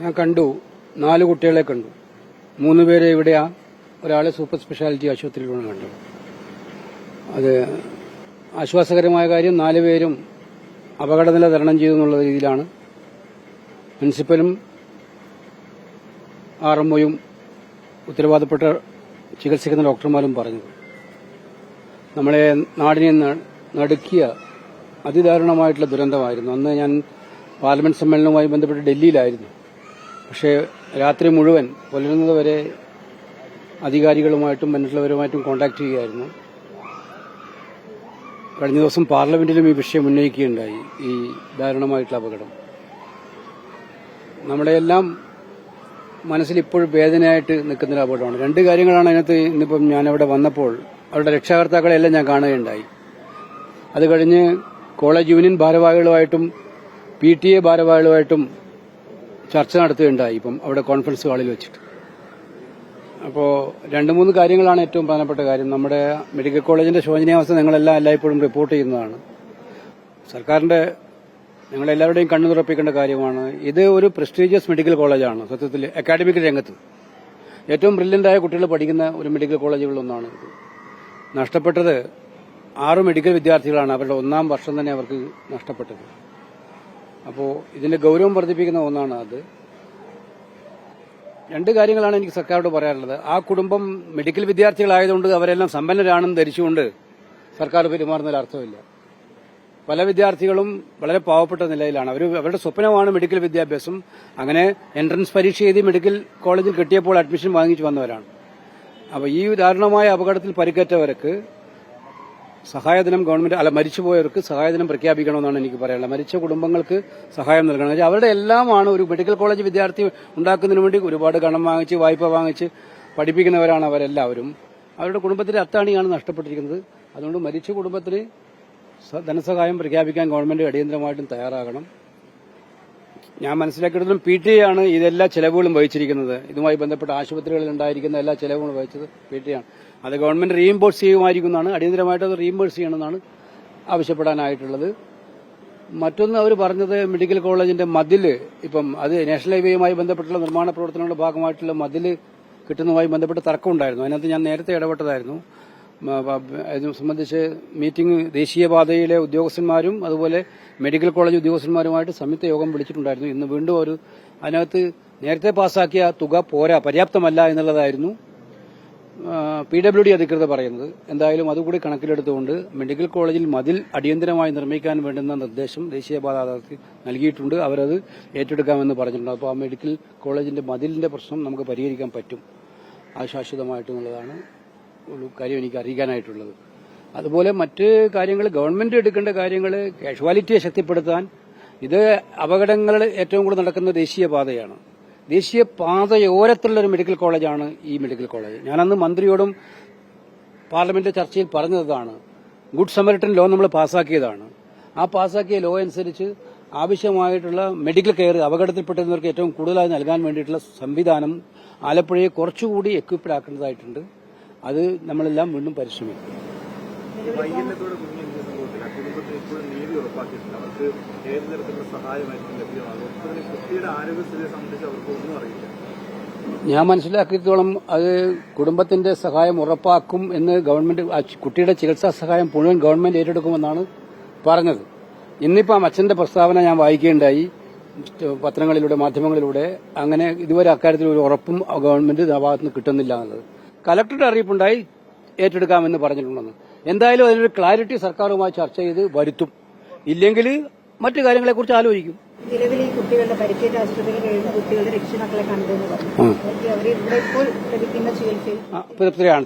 ഞാൻ കണ്ടു 4 കുട്ടികളെ കണ്ടു. 3 പേരെ ഇവിടെയാ, ഒരാളെ സൂപ്പർ സ്പെഷ്യാലിറ്റി ആശുപത്രിയിലാണ് കണ്ടത്. അത് ആശ്വാസകരമായ കാര്യം 4 പേരും അപകടനില തരണം ചെയ്തു എന്നുള്ള രീതിയിലാണ് പ്രിൻസിപ്പലും ആർഎംഒയും ഉത്തരവാദപ്പെട്ട ചികിത്സിക്കുന്ന ഡോക്ടർമാരും പറഞ്ഞത്. നമ്മളെ നാടിനെ നടുക്കിയ അതിദാരുണമായിട്ടുള്ള ദുരന്തമായിരുന്നു. അന്ന് ഞാൻ പാർലമെന്റ് സമ്മേളനവുമായി ബന്ധപ്പെട്ട് ഡൽഹിയിലായിരുന്നു. പക്ഷേ രാത്രി മുഴുവൻ പുലരുന്നതുവരെ അധികാരികളുമായിട്ടും മറ്റുള്ളവരുമായിട്ടും കോൺടാക്ട് ചെയ്യുകയായിരുന്നു. കഴിഞ്ഞ ദിവസം പാർലമെന്റിലും ഈ വിഷയം ഉന്നയിക്കുകയുണ്ടായി, ഈ ദാരുണമായിട്ടുള്ള അപകടം. നമ്മുടെയെല്ലാം മനസ്സിൽ ഇപ്പോഴും വേദനയായിട്ട് നിൽക്കുന്നൊരു അപകടമാണ്. 2 കാര്യങ്ങളാണ് അതിനകത്ത്. ഇന്നിപ്പം ഞാനവിടെ വന്നപ്പോൾ അവരുടെ രക്ഷാകർത്താക്കളെല്ലാം ഞാൻ കാണുകയുണ്ടായി. അത് കഴിഞ്ഞ് കോളേജ് യൂണിയൻ ഭാരവാഹികളുമായിട്ടും PTA ഭാരവാഹികളുമായിട്ടും ചർച്ച നടത്തുകയുണ്ടായി ഇപ്പം അവിടെ കോൺഫറൻസ് ഹാളിൽ വെച്ചിട്ട്. അപ്പോൾ 2-3 കാര്യങ്ങളാണ് ഏറ്റവും പ്രധാനപ്പെട്ട കാര്യം. നമ്മുടെ മെഡിക്കൽ കോളേജിന്റെ ശോചനീയാവസ്ഥ നിങ്ങളെല്ലാം എല്ലായ്പ്പോഴും റിപ്പോർട്ട് ചെയ്യുന്നതാണ്. സർക്കാരിന്റെ നിങ്ങളെല്ലാവരുടെയും കണ്ണു തുറപ്പിക്കേണ്ട കാര്യമാണ്. ഇത് ഒരു പ്രസ്റ്റീജിയസ് മെഡിക്കൽ കോളേജാണ്. സത്യത്തിൽ അക്കാഡമിക് രംഗത്ത് ഏറ്റവും ബ്രില്യന്റായ കുട്ടികൾ പഠിക്കുന്ന ഒരു മെഡിക്കൽ കോളേജുകളിലൊന്നാണ് ഇത്. നഷ്ടപ്പെട്ടത് 6 മെഡിക്കൽ വിദ്യാർത്ഥികളാണ്. അവരുടെ 1ാം വർഷം തന്നെ അവർക്ക് നഷ്ടപ്പെട്ടത്. അപ്പോൾ ഇതിന്റെ ഗൌരവം വർദ്ധിപ്പിക്കുന്ന ഒന്നാണ് അത്. 2 കാര്യങ്ങളാണ് എനിക്ക് സർക്കാരോട് പറയാനുള്ളത്. ആ കുടുംബം മെഡിക്കൽ വിദ്യാർത്ഥികളായതുകൊണ്ട് അവരെല്ലാം സമ്പന്നരാണെന്ന് ധരിച്ചുകൊണ്ട് സർക്കാർ പെരുമാറുന്നതിൽ അർത്ഥമില്ല. പല വിദ്യാർത്ഥികളും വളരെ പാവപ്പെട്ട നിലയിലാണ്. അവരുടെ സ്വപ്നമാണ് മെഡിക്കൽ വിദ്യാഭ്യാസം. അങ്ങനെ എൻട്രൻസ് പരീക്ഷ എഴുതി മെഡിക്കൽ കോളേജിൽ കിട്ടിയപ്പോൾ അഡ്മിഷൻ വാങ്ങിച്ചു വന്നവരാണ്. അപ്പോൾ ഈ ദാരുണമായ അപകടത്തിൽ പരിക്കേറ്റവർക്ക് സഹായധനം ഗവൺമെന്റ് മരിച്ചുപോയവർക്ക് സഹായധനം പ്രഖ്യാപിക്കണമെന്നാണ് എനിക്ക് പറയാനുള്ളത്. മരിച്ച കുടുംബങ്ങൾക്ക് സഹായം നൽകണം. അവരുടെ എല്ലാമാണ് ഒരു മെഡിക്കൽ കോളേജ് വിദ്യാർത്ഥി ഉണ്ടാക്കുന്നതിന് വേണ്ടി ഒരുപാട് കടം വാങ്ങിച്ച് വായ്പ വാങ്ങിച്ച് പഠിപ്പിക്കുന്നവരാണ് അവരെല്ലാവരും. അവരുടെ കുടുംബത്തിന്റെ അത്താണിയാണ് നഷ്ടപ്പെട്ടിരിക്കുന്നത്. അതുകൊണ്ട് മരിച്ച കുടുംബത്തിന് ധനസഹായം പ്രഖ്യാപിക്കാൻ ഗവൺമെന്റ് അടിയന്തരമായിട്ടും തയ്യാറാകണം. ഞാൻ മനസ്സിലാക്കിയിടത്തോളം PTA ആണ് ഇതെല്ലാ ചെലവുകളും വഹിച്ചിരിക്കുന്നത്. ഇതുമായി ബന്ധപ്പെട്ട ആശുപത്രികളിൽ ഉണ്ടായിരിക്കുന്ന എല്ലാ ചെലവുകളും വഹിച്ചത് PTA ആണ്. അത് ഗവൺമെന്റ് റീഇംബേഴ്സ് ചെയ്യുമായിരിക്കുന്നതാണ്. അടിയന്തരമായിട്ട് അത് റീഇംബേഴ്സ് ചെയ്യണമെന്നാണ് ആവശ്യപ്പെടാനായിട്ടുള്ളത്. മറ്റൊന്ന് അവർ പറഞ്ഞത് മെഡിക്കൽ കോളേജിന്റെ മതില് ഇപ്പം അത് നാഷണൽ ഹൈവേയുമായി ബന്ധപ്പെട്ടുള്ള നിർമ്മാണ പ്രവർത്തനങ്ങളുടെ ഭാഗമായിട്ടുള്ള മതില് കിട്ടുന്നതുമായി ബന്ധപ്പെട്ട് തർക്കമുണ്ടായിരുന്നു. അതിനകത്ത് ഞാൻ നേരത്തെ ഇടപെട്ടതായിരുന്നു. ഇത് സംബന്ധിച്ച് മീറ്റിംഗ് ദേശീയപാതയിലെ ഉദ്യോഗസ്ഥന്മാരും അതുപോലെ മെഡിക്കൽ കോളേജ് ഉദ്യോഗസ്ഥന്മാരുമായിട്ട് സംയുക്ത യോഗം വിളിച്ചിട്ടുണ്ടായിരുന്നു. ഇന്ന് വീണ്ടും അതിനകത്ത് നേരത്തെ പാസാക്കിയ തുക പര്യാപ്തമല്ല എന്നുള്ളതായിരുന്നു PWD അധികൃതർ പറയുന്നത്. എന്തായാലും അതുകൂടി കണക്കിലെടുത്തുകൊണ്ട് മെഡിക്കൽ കോളേജിൽ മതിൽ അടിയന്തരമായി നിർമ്മിക്കാൻ വേണ്ടുന്ന നിർദ്ദേശം ദേശീയപാത അതോറിറ്റി നൽകിയിട്ടുണ്ട്. അവരത് ഏറ്റെടുക്കാമെന്ന് പറഞ്ഞിട്ടുണ്ട്. അപ്പോൾ ആ മെഡിക്കൽ കോളേജിന്റെ മതിലിന്റെ പ്രശ്നം നമുക്ക് പരിഹരിക്കാൻ പറ്റും ശാശ്വതമായിട്ടുള്ളതാണ് ഒരു കാര്യം എനിക്ക് അറിയിക്കാനായിട്ടുള്ളത്. അതുപോലെ മറ്റ് കാര്യങ്ങൾ ഗവൺമെന്റ് എടുക്കേണ്ട കാര്യങ്ങൾ കാഷ്വാലിറ്റിയെ ശക്തിപ്പെടുത്താൻ. ഇത് അപകടങ്ങൾ ഏറ്റവും കൂടുതൽ നടക്കുന്ന ദേശീയപാതയാണ്. ദേശീയപാതയോരത്തുള്ള ഒരു മെഡിക്കൽ കോളേജാണ് ഈ മെഡിക്കൽ കോളേജ്. ഞാനന്ന് മന്ത്രിയോടും പാർലമെന്റ് ചർച്ചയിൽ പറഞ്ഞതാണ്. ഗുഡ് സമരിറ്റൻ ലോ നമ്മൾ പാസ്സാക്കിയതാണ്. ആ പാസ്സാക്കിയ ലോ അനുസരിച്ച് ആവശ്യമായിട്ടുള്ള മെഡിക്കൽ കെയർ അപകടത്തിൽപ്പെടുന്നവർക്ക് ഏറ്റവും കൂടുതലായി നൽകാൻ വേണ്ടിയിട്ടുള്ള സംവിധാനം ആലപ്പുഴയെ കുറച്ചുകൂടി എക്വിപ്ഡ് ആക്കേണ്ടതായിട്ടുണ്ട്. അത് നമ്മളെല്ലാം വീണ്ടും പരിശ്രമിക്കും. ഞാൻ മനസ്സിലാക്കിയത്തോളം അത് കുടുംബത്തിന്റെ സഹായം ഉറപ്പാക്കും എന്ന് ഗവൺമെന്റ്. കുട്ടിയുടെ ചികിത്സാ സഹായം മുഴുവൻ ഗവൺമെന്റ് ഏറ്റെടുക്കുമെന്നാണ് പറഞ്ഞത്. ഇന്നിപ്പം അച്ഛന്റെ പ്രസ്താവന ഞാൻ വായിക്കുകയുണ്ടായി പത്രങ്ങളിലൂടെ മാധ്യമങ്ങളിലൂടെ. അങ്ങനെ ഇതുവരെ അക്കാര്യത്തിൽ ഒരു ഉറപ്പും ഗവൺമെന്റ് ഭാഗത്തുനിന്ന് കിട്ടുന്നില്ല എന്നുള്ളത്. കലക്ടറുടെ അറിയിപ്പുണ്ടായി ഏറ്റെടുക്കാമെന്ന് പറഞ്ഞിട്ടുണ്ടെന്ന്. എന്തായാലും അതിനൊരു ക്ലാരിറ്റി സർക്കാരുമായി ചർച്ച ചെയ്ത് വരുത്തും. ഇല്ലെങ്കിൽ മറ്റു കാര്യങ്ങളെക്കുറിച്ച് ആലോചിക്കും. നിലവിൽ ഈ കുട്ടികളുടെ പരിക്കേറ്റ ആശുപത്രിയിൽ കഴിയുന്ന കുട്ടികളുടെ രക്ഷിതാക്കളെ കണ്ടെന്ന് പറഞ്ഞു.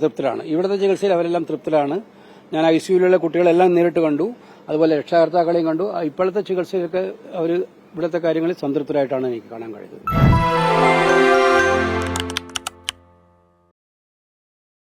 തൃപ്തരാണ്. ഇവിടുത്തെ ചികിത്സയിൽ അവരെല്ലാം തൃപ്തരാണ്. ഞാൻ ICUവിലുള്ള കുട്ടികളെല്ലാം നേരിട്ട് കണ്ടു. അതുപോലെ രക്ഷാകർത്താക്കളെയും കണ്ടു. ഇപ്പോഴത്തെ ചികിത്സയിലൊക്കെ അവർ ഇവിടുത്തെ കാര്യങ്ങളിൽ സംതൃപ്തരായിട്ടാണ് എനിക്ക് കാണാൻ കഴിയുന്നത്.